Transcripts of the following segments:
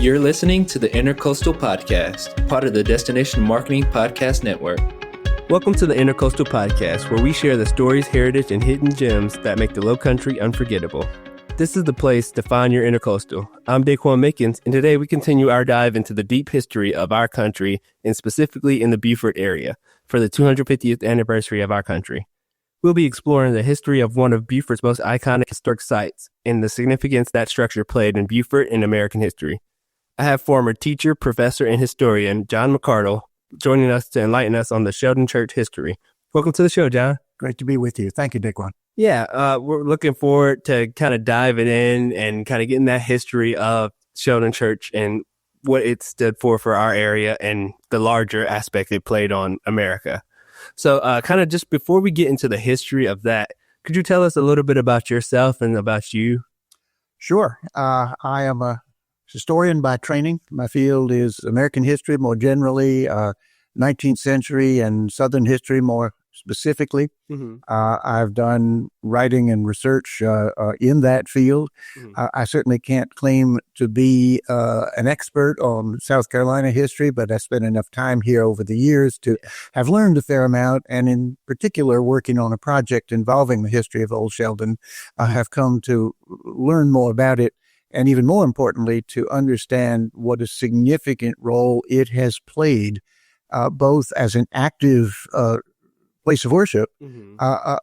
You're listening to the Innercoastal Podcast, part of the Destination Marketing Podcast Network. Welcome to the Innercoastal Podcast, where we share the stories, heritage, and hidden gems that make the Lowcountry unforgettable. This is the place to find your Innercoastal. I'm Daquan Mickens, and today we continue our dive into the deep history of our country, and specifically in the Beaufort area, for the 250th anniversary of our country. We'll be exploring the history of one of Beaufort's most iconic historic sites, and the significance that structure played in Beaufort and American history. I have former teacher, professor, and historian John McCardell joining us to enlighten us on the Sheldon Church history. Welcome to the show, John. Great to be with you. Thank you, Daquan. Yeah, we're looking forward to kind of diving in and kind of getting that history of Sheldon Church and what it stood for our area and the larger aspect it played on America. So kind of just before we get into the history of that, could you tell us a little bit about yourself and about you? Sure. I am a historian by training. My field is American history more generally, 19th century and Southern history more specifically. Mm-hmm. I've done writing and research in that field. Mm-hmm. I certainly can't claim to be an expert on South Carolina history, but I spent enough time here over the years to have learned a fair amount, and in particular, working on a project involving the history of Old Sheldon, I have come to learn more about it, and even more importantly, to understand what a significant role it has played, both as an active place of worship, mm-hmm.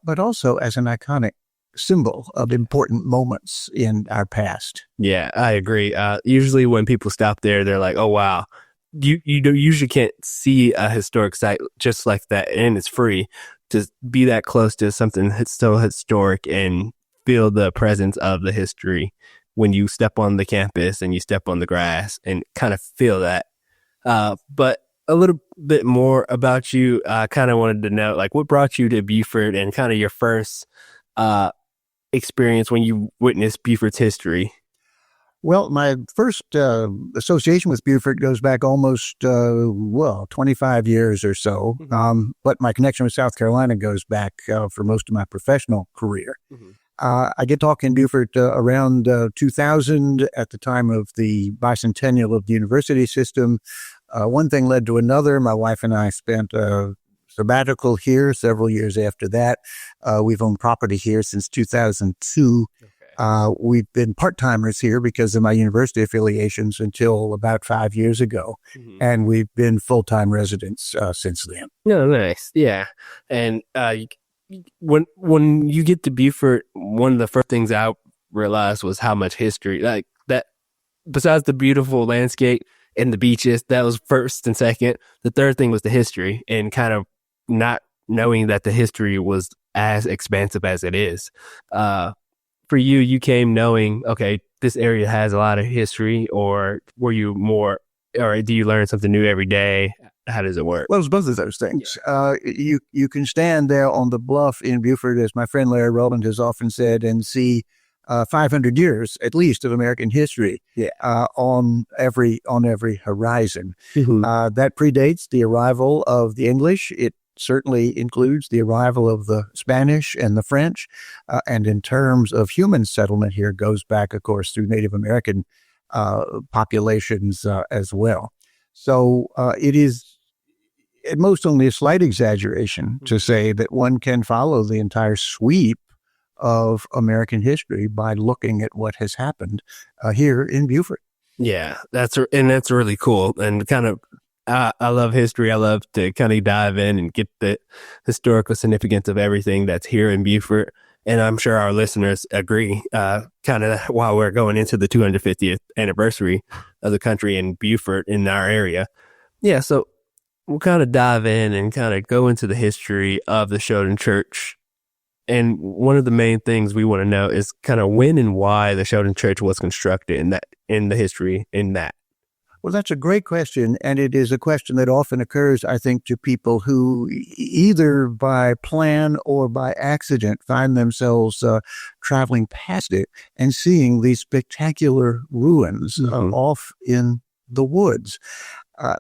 But also as an iconic symbol of important moments in our past. Yeah, I agree. Usually when people stop there, they're like, oh, wow. You usually can't see a historic site just like that, and it's free to be that close to something that's so historic and feel the presence of the history when you step on the campus and you step on the grass and kind of feel that. But a little bit more about you. I kind of wanted to know, like, what brought you to Beaufort and kind of your first experience when you witnessed Beaufort's history? Well, my first association with Beaufort goes back almost, 25 years or so. Mm-hmm. But my connection with South Carolina goes back for most of my professional career. Mm-hmm. I get talking in Beaufort around 2000 at the time of the bicentennial of the university system. One thing led to another. My wife and I spent a sabbatical here several years after that. We've owned property here since 2002. Okay. We've been part-timers here because of my university affiliations until about 5 years ago. Mm-hmm. And we've been full-time residents since then. Oh, nice. Yeah. And when you get to Beaufort, one of the first things I realized was how much history, like that, besides the beautiful landscape and the beaches, that was first and second. The third thing was the history, and kind of not knowing that the history was as expansive as it is. For you, you came knowing, okay, this area has a lot of history, or were you more, or do you learn something new every day? How does it work? Well, it's both of those things. Yeah. You can stand there on the bluff in Beaufort, as my friend Larry Rowland has often said, and see 500 years at least of American history on every horizon. Mm-hmm. That predates the arrival of the English. It certainly includes the arrival of the Spanish and the French. And in terms of human settlement here, goes back, of course, through Native American populations as well. So it is at most only a slight exaggeration to say that one can follow the entire sweep of American history by looking at what has happened here in Beaufort. Yeah, that's really cool. And kind of, I love history. I love to kind of dive in and get the historical significance of everything that's here in Beaufort. And I'm sure our listeners agree, kind of while we're going into the 250th anniversary of the country in Beaufort in our area. Yeah, so we'll kind of dive in and kind of go into the history of the Sheldon Church. And one of the main things we want to know is kind of when and why the Sheldon Church was constructed in the history in that. Well, that's a great question, and it is a question that often occurs, I think, to people who either by plan or by accident find themselves traveling past it and seeing these spectacular ruins off in the woods.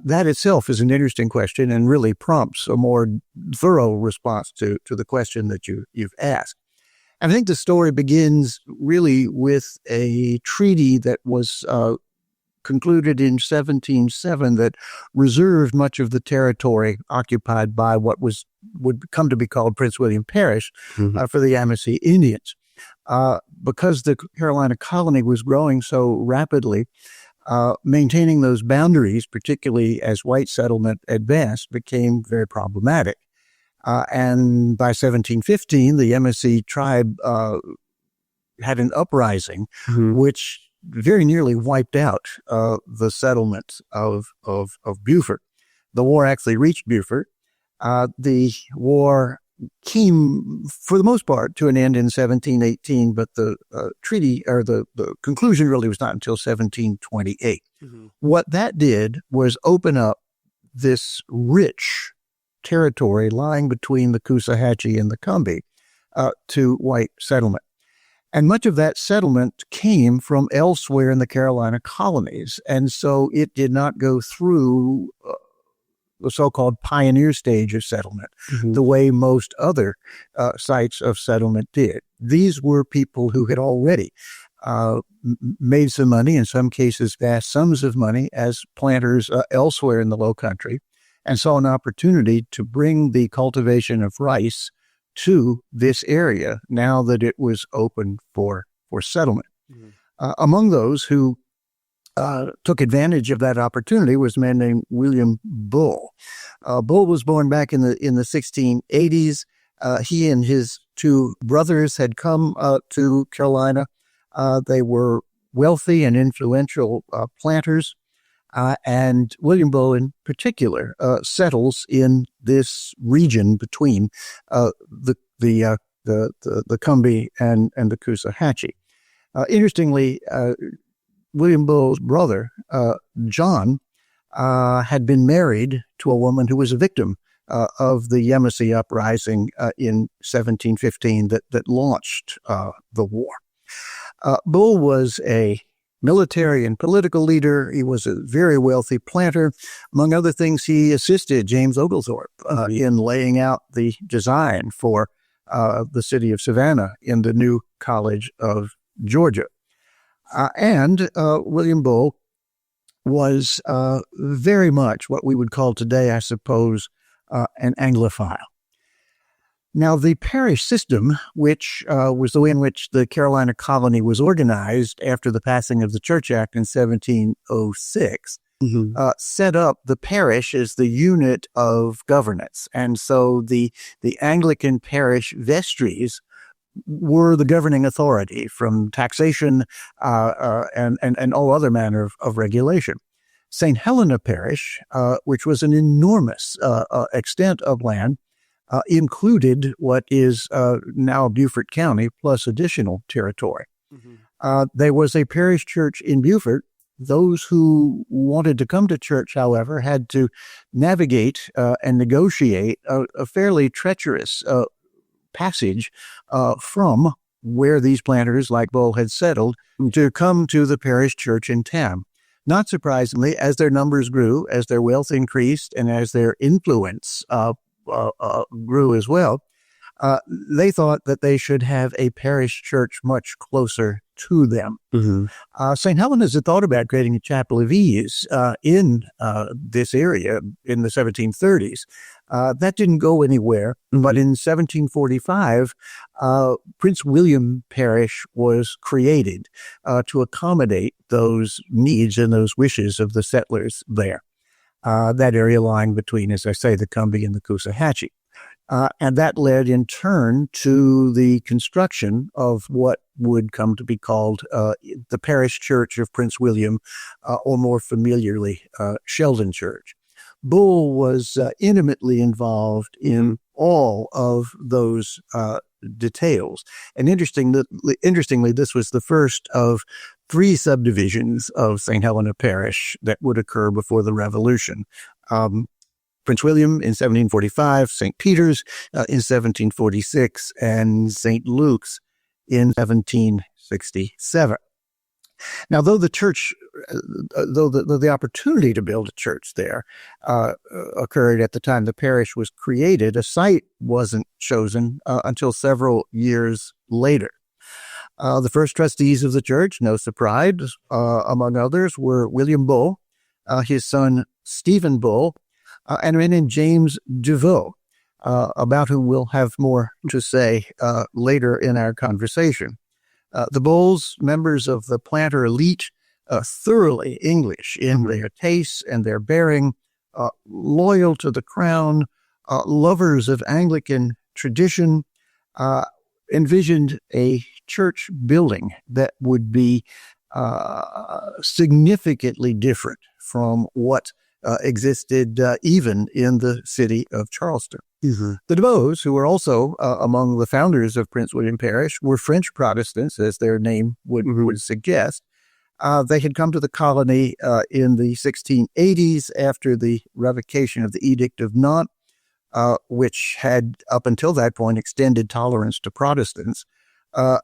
That itself is an interesting question and really prompts a more thorough response to the question that you've asked. And I think the story begins really with a treaty that was concluded in 1707 that reserved much of the territory occupied by what would come to be called Prince William Parish for the Yamasee Indians. Because the Carolina colony was growing so rapidly, maintaining those boundaries, particularly as white settlement advanced, became very problematic. And by 1715, the Yamasee tribe had an uprising, which very nearly wiped out the settlement of Beaufort. The war actually reached Beaufort. The war came, for the most part, to an end in 1718, but the treaty, or the conclusion really was not until 1728. What that did was open up this rich territory lying between the Coosawhatchee and the Combahee to white settlement. And much of that settlement came from elsewhere in the Carolina colonies. And so it did not go through the so-called pioneer stage of settlement the way most other sites of settlement did. These were people who had already made some money, in some cases vast sums of money, as planters elsewhere in the Lowcountry, and saw an opportunity to bring the cultivation of rice to this area now that it was open for settlement. Among those who took advantage of that opportunity was a man named William Bull. Bull was born back in the 1680s. He and his two brothers had come to Carolina. They were wealthy and influential planters. And William Bull, in particular, settles in this region between the Combahee and the Coosawhatchee. Interestingly, William Bull's brother, John, had been married to a woman who was a victim of the Yamasee uprising in 1715 that launched the war. Bull was a military and political leader. He was a very wealthy planter. Among other things, he assisted James Oglethorpe in laying out the design for the city of Savannah in the new College of Georgia. And William Bull was very much what we would call today, I suppose, an Anglophile. Now, the parish system, which was the way in which the Carolina colony was organized after the passing of the Church Act in 1706, set up the parish as the unit of governance. And so the Anglican parish vestries were the governing authority from taxation and all other manner of regulation. St. Helena Parish, which was an enormous extent of land, included what is now Beaufort County plus additional territory. There was a parish church in Beaufort. Those who wanted to come to church, however, had to navigate and negotiate a fairly treacherous passage from where these planters like Bull had settled to come to the parish church in town. Not surprisingly, as their numbers grew, as their wealth increased, and as their influence grew as well, they thought that they should have a parish church much closer to them. St. Helena's had thought about creating a chapel of ease in this area in the 1730s. That didn't go anywhere, but in 1745, Prince William Parish was created to accommodate those needs and those wishes of the settlers there. That area lying between, as I say, the Combahee and the Coosawhatchee. And that led in turn to the construction of what would come to be called the Parish Church of Prince William, or more familiarly, Sheldon Church. Bull was intimately involved in all of those details. And interestingly, this was the first of 3 subdivisions of St. Helena Parish that would occur before the Revolution. Prince William in 1745, St. Peter's in 1746, and St. Luke's in 1767. Now, though the church, though the opportunity to build a church there occurred at the time the parish was created, a site wasn't chosen until several years later. The first trustees of the church, no surprise, among others, were William Bull, his son Stephen Bull, and a man named James Deveau, about whom we'll have more to say later in our conversation. The Bulls, members of the planter elite, thoroughly English in their tastes and their bearing, loyal to the crown, lovers of Anglican tradition, envisioned a church building that would be significantly different from what existed even in the city of Charleston. Mm-hmm. The Devots, who were also among the founders of Prince William Parish, were French Protestants, as their name would suggest. They had come to the colony in the 1680s after the revocation of the Edict of Nantes, which had, up until that point, extended tolerance to Protestants.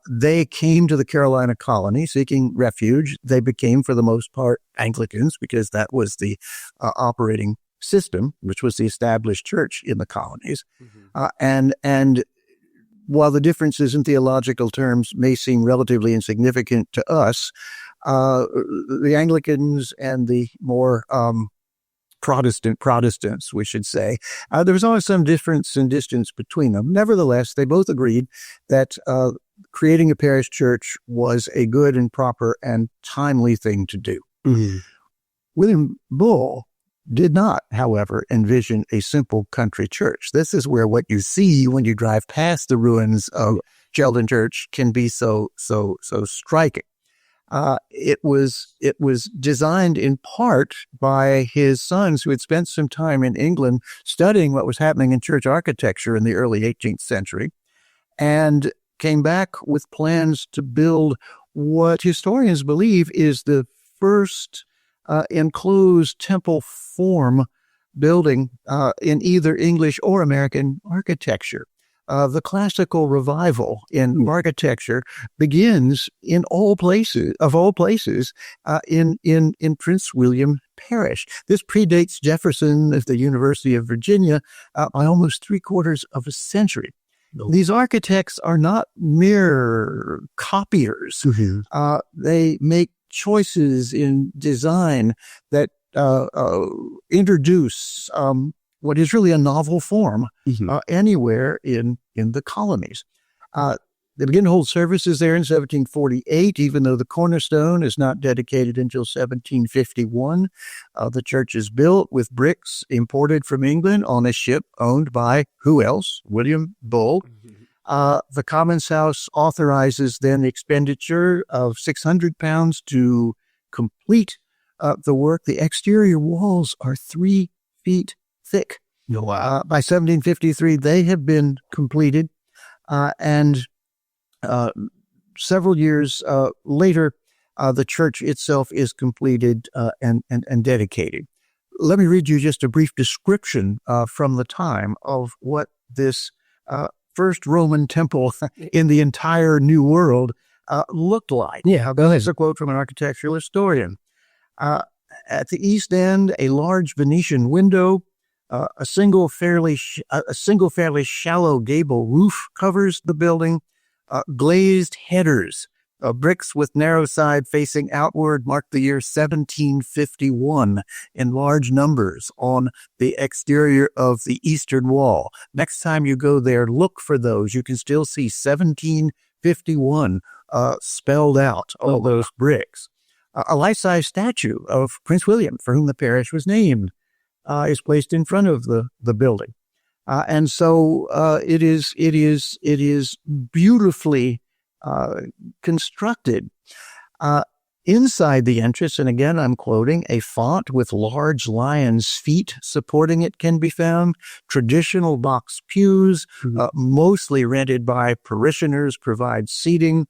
They came to the Carolina colony seeking refuge. They became, for the most part, Anglicans because that was the operating system, which was the established church in the colonies. Mm-hmm. And while the differences in theological terms may seem relatively insignificant to us, the Anglicans and the more Protestants, we should say, there was always some difference in distance between them. Nevertheless, they both agreed that creating a parish church was a good and proper and timely thing to do. Mm-hmm. William Bull did not, however, envision a simple country church. This is where what you see when you drive past the ruins of Sheldon Church can be so striking. It was designed in part by his sons who had spent some time in England studying what was happening in church architecture in the early 18th century and came back with plans to build what historians believe is the first enclosed temple form building in either English or American architecture. The classical revival in architecture begins in all places, in Prince William Parish. This predates Jefferson at the University of Virginia by almost 3/4 of a century. No. These architects are not mere copiers. Mm-hmm. They make choices in design that introduce what is really a novel form anywhere in the colonies. They begin to hold services there in 1748, even though the cornerstone is not dedicated until 1751. The church is built with bricks imported from England on a ship owned by who else? William Bull. The Commons House authorizes then the expenditure of £600 to complete the work. The exterior walls are 3 feet thick. By 1753, they have been completed, and several years later, the church itself is completed and dedicated. Let me read you just a brief description from the time of what this first Roman temple in the entire New World looked like. Yeah, go ahead. It's a quote from an architectural historian. At the east end, a large Venetian window, a single fairly shallow gable roof covers the building. Glazed headers, bricks with narrow side facing outward, mark the year 1751 in large numbers on the exterior of the eastern wall. Next time you go there, look for those. You can still see 1751 spelled out on those bricks. A life-size statue of Prince William, for whom the parish was named, is placed in front of the building. And so it is beautifully constructed. Inside the entrance, and again I'm quoting, a font with large lion's feet supporting it can be found. Traditional box pews, mostly rented by parishioners, provide seating.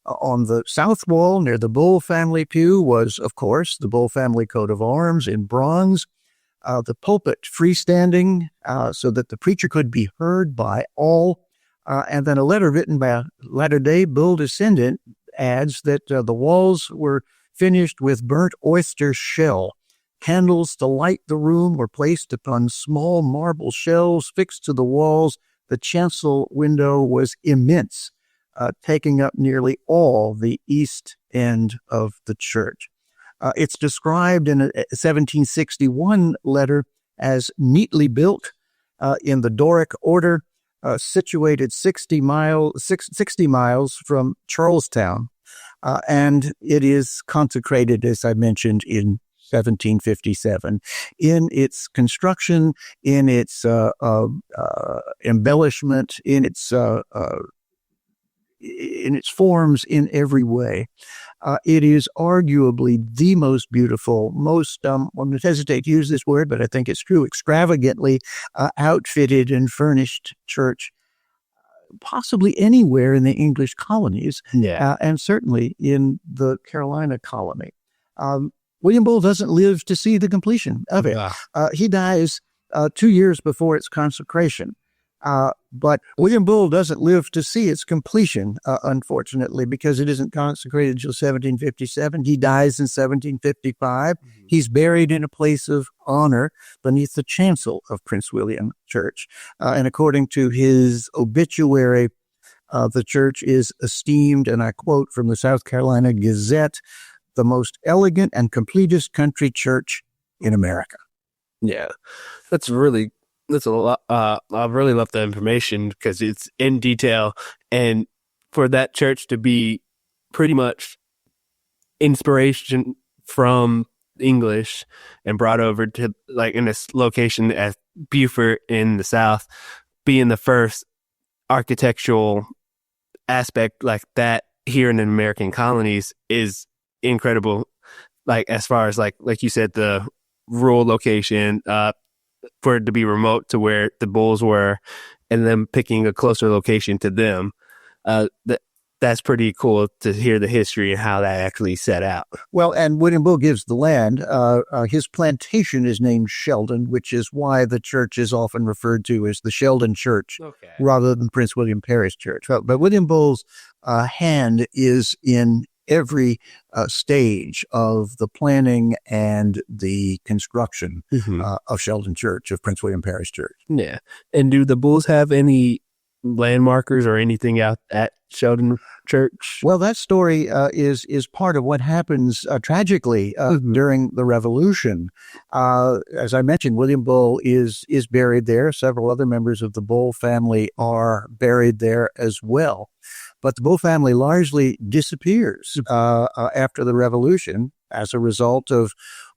On the south wall near the Bull family pew was, of course, the Bull family coat of arms in bronze. The pulpit freestanding so that the preacher could be heard by all. And then a letter written by a latter-day Bull descendant adds that the walls were finished with burnt oyster shell. Candles to light the room were placed upon small marble shelves fixed to the walls. The chancel window was immense. taking up nearly all the east end of the church. It's described in a 1761 letter as neatly built in the Doric order, situated 60 miles from Charlestown, and it is consecrated, as I mentioned, in 1757. In its construction, in its embellishment, in its forms, in every way. It is arguably the most beautiful, most, I'm going to hesitate to use this word, but I think it's true, extravagantly outfitted and furnished church, possibly anywhere in the English colonies, and certainly in the Carolina colony. William Bull doesn't live to see the completion of it. He dies 2 years before its consecration. But William Bull doesn't live to see its completion, unfortunately, because it isn't consecrated until 1757. He dies in 1755. Mm-hmm. He's buried in a place of honor beneath the chancel of Prince William Church. And according to his obituary, the church is esteemed, and I quote from the South Carolina Gazette, the most elegant and completest country church in America. Yeah, that's a lot. I really love the information because it's in detail, and for that church to be pretty much inspiration from English and brought over to like in this location at Beaufort in the South, being the first architectural aspect like that here in the American colonies is incredible. Like as far as like you said, the rural location, for it to be remote to where the Bulls were, and then picking a closer location to them. That's pretty cool to hear the history and how that actually set out. Well, and William Bull gives the land. His plantation is named Sheldon, which is why the church is often referred to as the Sheldon Church rather than Prince William Parish Church. But William Bull's hand is in every stage of the planning and the construction of Sheldon Church, of Prince William Parish Church. Yeah. And do the Bulls have any landmarkers or anything out at Sheldon Church? Well, that story is part of what happens tragically during the Revolution. As I mentioned, William Bull is buried there. Several other members of the Bull family are buried there as well. But the Bull family largely disappears after the Revolution as a result of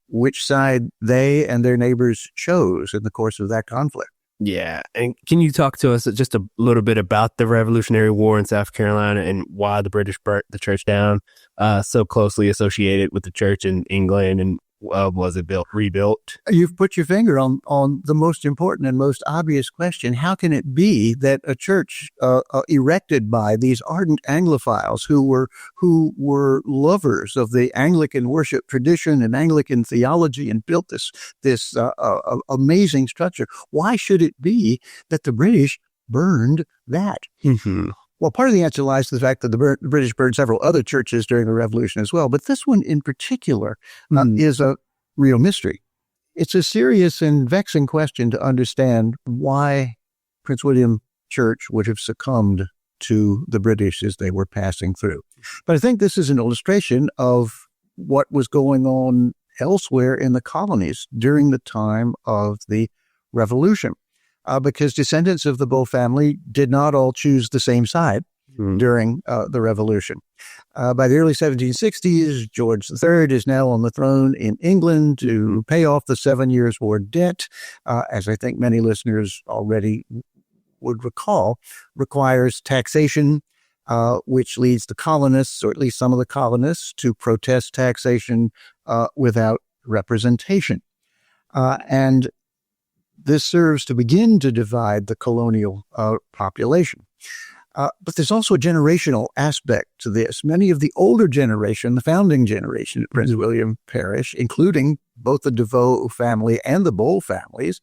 which side they and their neighbors chose in the course of that conflict. Yeah. And can you talk to us just a little bit about the Revolutionary War in South Carolina and why the British burnt the church down, so closely associated with the church in England, and was it rebuilt? You've put your finger on the most important and most obvious question. How can it be that a church erected by these ardent Anglophiles who were lovers of the Anglican worship tradition and Anglican theology and built this amazing structure, why should it be that the British burned that? Mm-hmm. Well, part of the answer lies to the fact that the British burned several other churches during the Revolution as well. But this one in particular is a real mystery. It's a serious and vexing question to understand why Prince William Church would have succumbed to the British as they were passing through. But I think this is an illustration of what was going on elsewhere in the colonies during the time of the Revolution. Because descendants of the Bull family did not all choose the same side during the Revolution. By the early 1760s, George III is now on the throne in England to pay off the 7 Years' War debt, as I think many listeners already would recall, requires taxation, which leads the colonists, or at least some of the colonists, to protest taxation without representation. And this serves to begin to divide the colonial population. But there's also a generational aspect to this. Many of the older generation, the founding generation at Prince William Parish, including both the DeVoe family and the Bull families,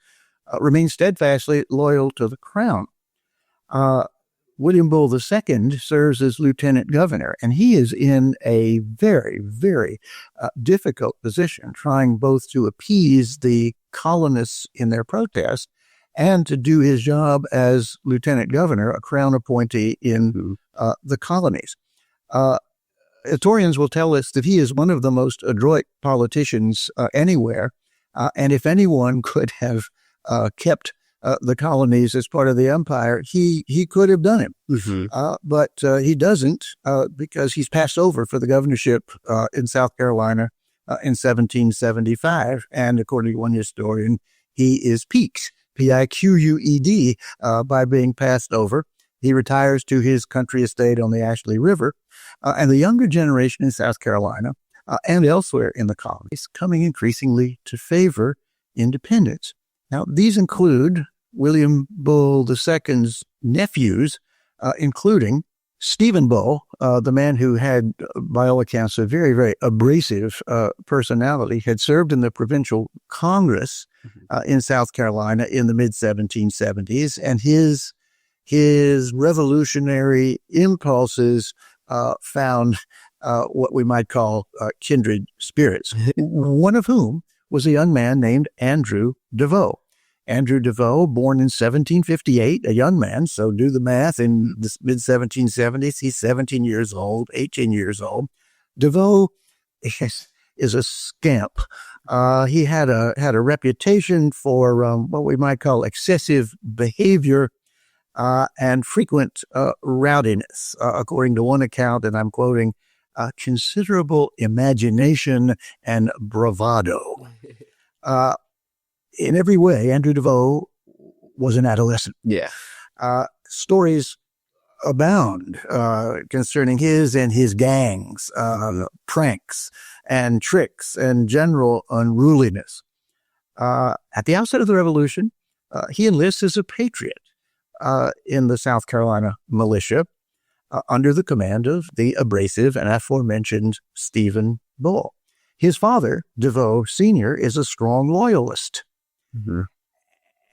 remain steadfastly loyal to the crown. William Bull II serves as lieutenant governor, and he is in a very, very difficult position, trying both to appease the colonists in their protest and to do his job as lieutenant governor, a crown appointee in the colonies. Historians will tell us that he is one of the most adroit politicians anywhere, and if anyone could have kept the colonies as part of the empire, he could have done it. But he doesn't because he's passed over for the governorship in South Carolina in 1775. And according to one historian, he is piqued, Piqued, by being passed over. He retires to his country estate on the Ashley River. And the younger generation in South Carolina and elsewhere in the colonies coming increasingly to favor independence. Now, these include William Bull II's nephews, including Stephen Bull, the man who had, by all accounts, a very, very abrasive personality, had served in the provincial Congress in South Carolina in the mid-1770s, and his revolutionary impulses found what we might call kindred spirits, one of whom was a young man named Andrew Devoe. Andrew Devoe, born in 1758, a young man, so do the math, in the mid-1770s, he's 17 years old, 18 years old. Devoe is a scamp. He had a reputation for what we might call excessive behavior and frequent rowdiness. According to one account, and I'm quoting, considerable imagination and bravado. In every way, Andrew Devoe was an adolescent. Yeah. Stories abound concerning his and his gangs, pranks and tricks and general unruliness. At the outset of the Revolution, he enlists as a patriot in the South Carolina militia under the command of the abrasive and aforementioned Stephen Bull. His father, Devoe Sr., is a strong loyalist.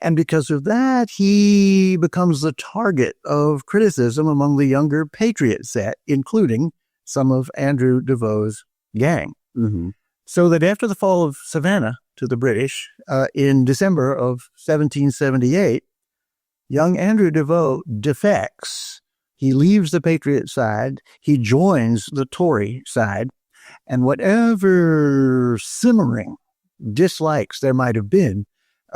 And because of that, he becomes the target of criticism among the younger patriot set, including some of Andrew Devoe's gang. So that after the fall of Savannah to the British in December of 1778, young Andrew Devoe defects. He leaves the patriot side. He joins the Tory side. And whatever simmering dislikes there might have been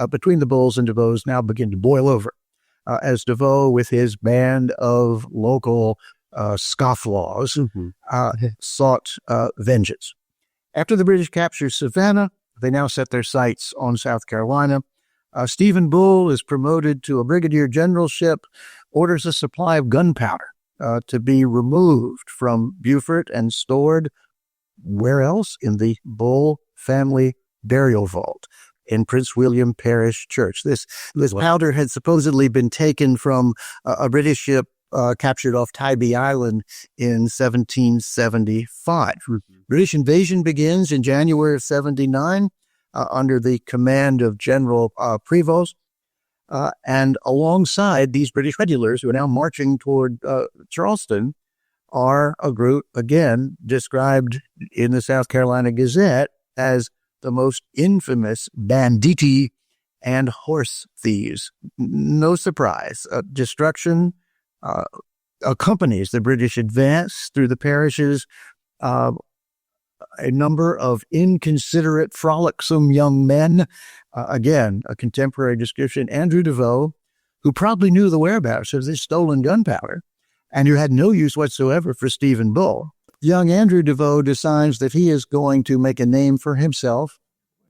between the Bulls and Devoes now begin to boil over as Devoe, with his band of local scofflaws, sought vengeance. After the British captured Savannah, they now set their sights on South Carolina. Stephen Bull is promoted to a brigadier generalship, orders a supply of gunpowder to be removed from Beaufort and stored where else? In the Bull family burial vault in Prince William Parish Church. This powder had supposedly been taken from a British ship captured off Tybee Island in 1775. British invasion begins in January of 79 under the command of General Prevost. And alongside these British regulars who are now marching toward Charleston are a group, again, described in the South Carolina Gazette as the most infamous banditti and horse thieves. No surprise. Destruction accompanies the British advance through the parishes. A number of inconsiderate, frolicsome young men. Again, a contemporary description. Andrew Devoe, who probably knew the whereabouts of this stolen gunpowder and who had no use whatsoever for Stephen Bull. Young Andrew Devoe decides that he is going to make a name for himself.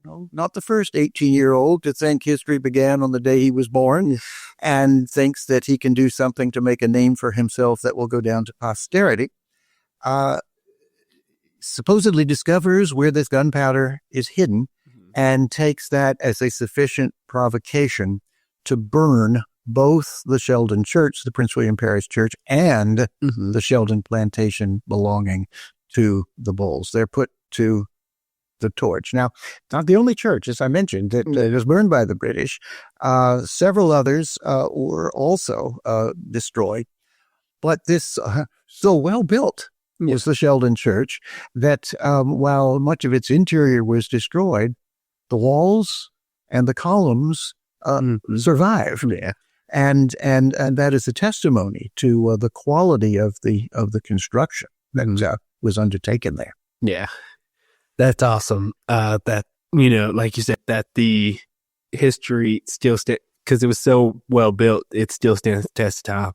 No, not the first 18-year-old to think history began on the day he was born, and thinks that he can do something to make a name for himself that will go down to posterity. Supposedly discovers where this gunpowder is hidden and takes that as a sufficient provocation to burn both the Sheldon Church, the Prince William Parish Church, and the Sheldon plantation belonging to the Bulls. They're put to the torch. Now, not the only church, as I mentioned, that was burned by the British. Several others were also destroyed. But this so well built was the Sheldon Church that while much of its interior was destroyed, the walls and the columns survive. Yeah. And that is a testimony to the quality of the construction that was undertaken there. Yeah. That's awesome. That, like you said, that the history still because it was so well built, it still stands the test of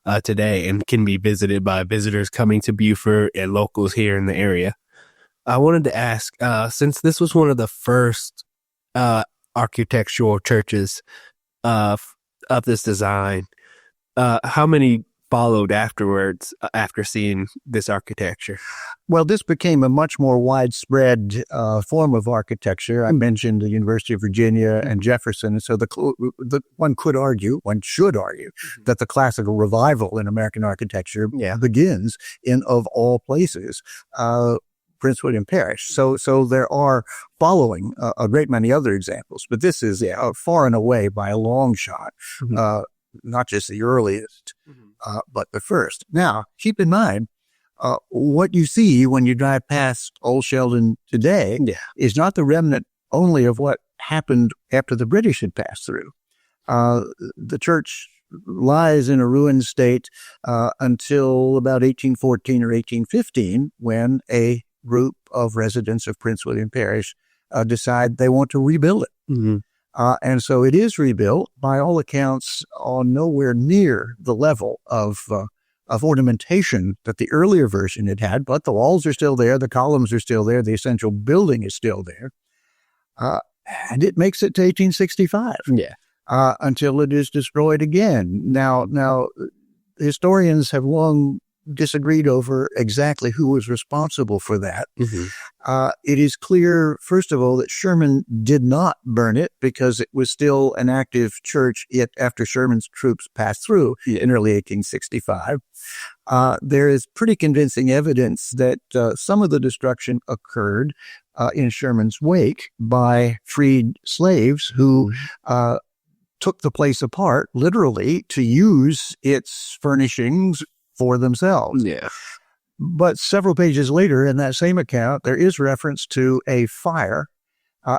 time today and can be visited by visitors coming to Beaufort and locals here in the area. I wanted to ask, since this was one of the first architectural churches of this design, how many followed afterwards after seeing this architecture? Well, this became a much more widespread form of architecture. I mentioned the University of Virginia and Jefferson. And so one should argue that the classical revival in American architecture begins in, of all places, Prince William Parish. So there are following a great many other examples, but this is far and away by a long shot, not just the earliest, but the first. Now, keep in mind, what you see when you drive past Old Sheldon today is not the remnant only of what happened after the British had passed through. The church lies in a ruined state until about 1814 or 1815, when a group of residents of Prince William Parish decide they want to rebuild it. And so it is rebuilt, by all accounts, on nowhere near the level of ornamentation that the earlier version had, but the walls are still there, the columns are still there, the essential building is still there. And it makes it to 1865 until it is destroyed again. Now, historians have long disagreed over exactly who was responsible for that. It is clear, first of all, that Sherman did not burn it because it was still an active church yet after Sherman's troops passed through in early 1865. There is pretty convincing evidence that some of the destruction occurred in Sherman's wake by freed slaves who took the place apart, literally, to use its furnishings for themselves. But several pages later in that same account, there is reference to a fire.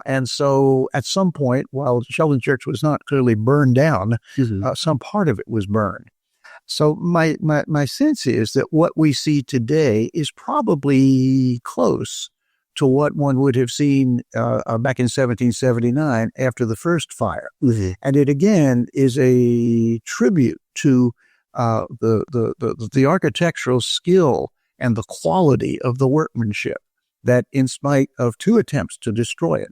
And so at some point, while Sheldon Church was not clearly burned down, some part of it was burned. So my sense is that what we see today is probably close to what one would have seen back in 1779 after the first fire. And it again is a tribute to the architectural skill and the quality of the workmanship that, in spite of two attempts to destroy it,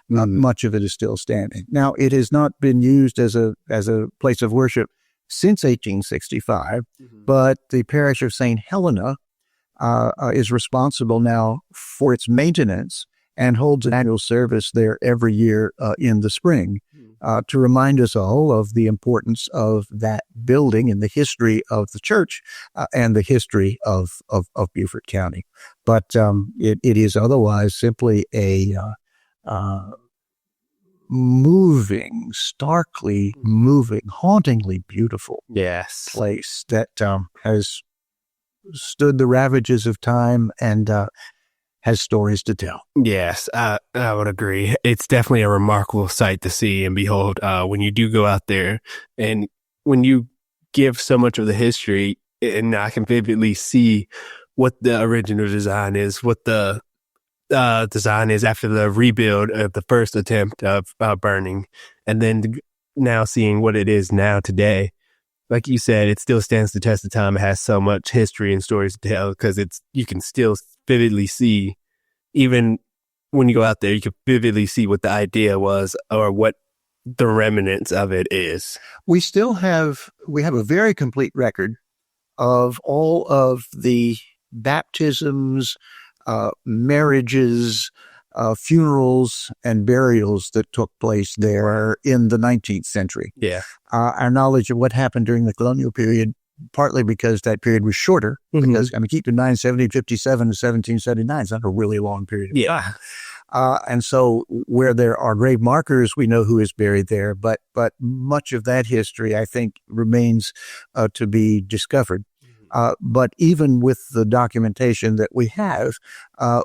much of it is still standing. Now, it has not been used as a place of worship since 1865, but the parish of St. Helena is responsible now for its maintenance and holds an annual service there every year in the spring to remind us all of the importance of that building in the history of the church and the history of Beaufort County. But it is otherwise simply a starkly moving, hauntingly beautiful place that has stood the ravages of time and has stories to tell. Yes, I would agree. It's definitely a remarkable sight to see and behold when you do go out there, and when you give so much of the history, and I can vividly see what the original design is, what the design is after the rebuild of the first attempt of burning, and then now seeing what it is now today. Like you said, it still stands the test of time. It has so much history and stories to tell because you can still vividly see, even when you go out there, you can vividly see what the idea was or what the remnants of it is. We have a very complete record of all of the baptisms, marriages, funerals, and burials that took place there in the 19th century. Our knowledge of what happened during the colonial period, partly because that period was shorter, because, keep in mind, 1757 to 1779 is not a really long period of time. And so where there are grave markers, we know who is buried there, but much of that history, I think, remains to be discovered. But even with the documentation that we have,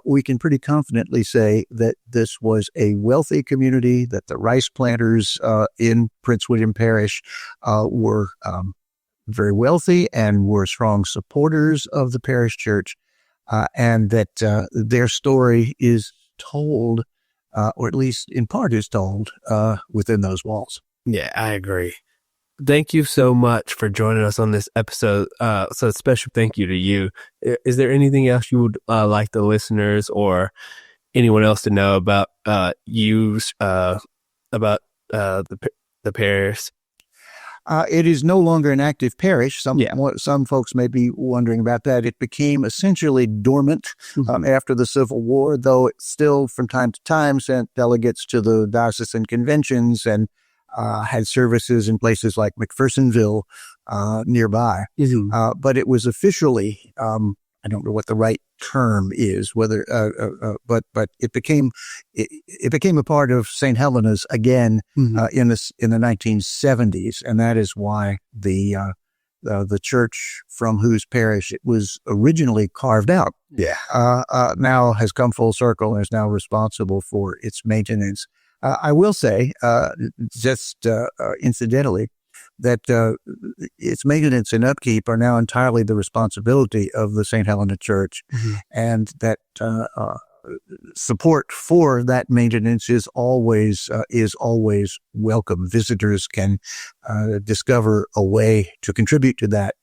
we can pretty confidently say that this was a wealthy community, that the rice planters in Prince William Parish were very wealthy and were strong supporters of the parish church, and that their story is told, or at least in part is told, within those walls. Yeah, I agree. Thank you so much for joining us on this episode. So a special thank you to you. Is there anything else you would like the listeners or anyone else to know about the parish? It is no longer an active parish. Some folks may be wondering about that. It became essentially dormant after the Civil War, though it still from time to time sent delegates to the diocesan conventions and had services in places like McPhersonville nearby. Mm-hmm. But it was officially, I don't know what the right term is, whether, but it became a part of St. Helena's again in the 1970s, and that is why the church from whose parish it was originally carved out, now has come full circle and is now responsible for its maintenance. I will say, just incidentally, that its maintenance and upkeep are now entirely the responsibility of the St. Helena Church, and that support for that maintenance is always welcome. Visitors can discover a way to contribute to that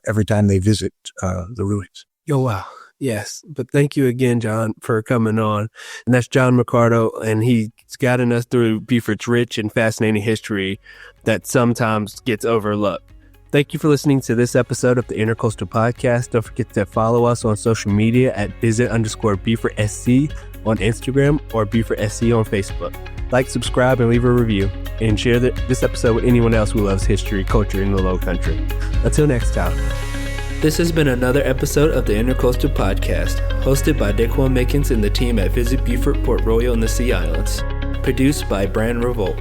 every time they visit the ruins. Oh, wow. Yes. But thank you again, John, for coming on. And that's John McCardell, and he's guiding us through Beaufort's rich and fascinating history that sometimes gets overlooked. Thank you for listening to this episode of the Innercoastal Podcast. Don't forget to follow us on social media at visit_BeaufortSC on Instagram or BeaufortSC on Facebook. Like, subscribe, and leave a review. And share this episode with anyone else who loves history, culture in the Lowcountry. Until next time. This has been another episode of the Innercoastal Podcast, hosted by Daquan Mickens and the team at Visit Beaufort, Port Royal, and the Sea Islands. Produced by Revolt.